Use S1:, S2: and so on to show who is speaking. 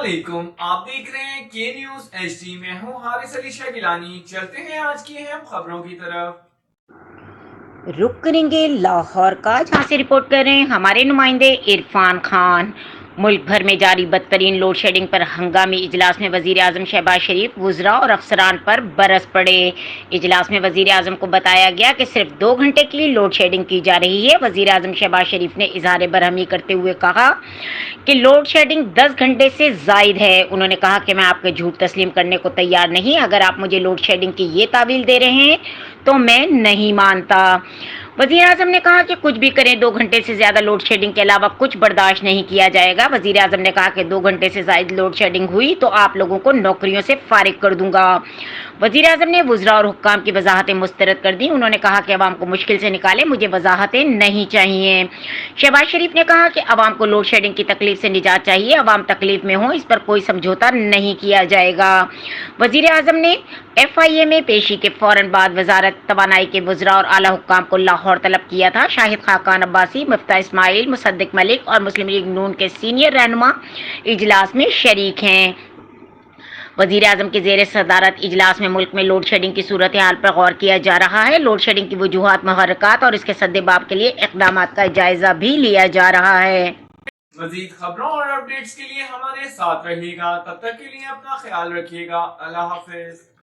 S1: अस्सलामुअलैकुम, आप देख रहे हैं के न्यूज HD। मैं हूं हारिस अली शाह गिलानी। चलते हैं आज की अहम खबरों की तरफ।
S2: रुक करेंगे लाहौर का, जहां से रिपोर्ट कर रहे हैं हमारे नुमाइंदे इरफान खान। मुल्क भर में जारी बदतरीन लोड शेडिंग पर हंगामी इजलास में वजीर आजम शहबाज शरीफ वुज़रा और अफसरान पर बरस पड़े। इजलास में वजीर आजम को बताया गया कि सिर्फ 2 घंटे की लोड शेडिंग की जा रही है। वजीर आजम शहबाज शरीफ ने इजहार बरहमी करते हुए कहा कि लोड शेडिंग 10 घंटे से जायद है। उन्होंने कहा कि मैं आपके झूठ तस्लीम करने को तैयार नहीं। अगर आप मुझे लोड शेडिंग की ये तावील दे रहे हैं तो मैं नहीं मानता। वजीर आजम ने कहा कि कुछ भी करें, 2 घंटे से ज्यादा लोड शेडिंग के अलावा कुछ बर्दाश्त नहीं किया जाएगा। वजीर आजम ने कहा कि 2 घंटे से ज्यादा लोड शेडिंग हुई तो आप लोगों को नौकरियों से फारिग कर दूंगा। वजीर आजम ने वुज़रा और हुक्काम की वजाहतें मुस्तरद कर दी। उन्होंने कहा कि अवाम को मुश्किल से निकाले, मुझे वजाहतें नहीं चाहिए। शहबाज शरीफ ने कहा कि अवाम को लोड शेडिंग की तकलीफ से निजात चाहिए, अवाम तकलीफ में हो, इस पर कोई समझौता नहीं किया जाएगा। वजीर आजम ने FIA में पेशी के फौरन बाद वजारत तवानाई के वुज़रा और आला हुक्काम को लाहौर तलब किया था। शाहिद खाकान अब्बासी, मुफ्ता इस्माइल, मुसद्दिक मलिक और मुस्लिम लीग नून के सीनियर रहनुमा इजलास में शरीक हैं। वजीर आजम की ज़ेर सदारत इजलास में मुल्क में लोड शेडिंग की सूरत हाल पर गौर किया जा रहा है। लोड शेडिंग की वजूहात, मुहर्रिकात और इसके सद्देबाब के लिए इक़दाम का जायजा भी लिया जा रहा है।
S1: मजीद खबरों और अपडेट्स के लिए हमारे साथ रहिएगा। तब तक के लिए अपना ख्याल रखिएगा। अल्लाह हाफिज।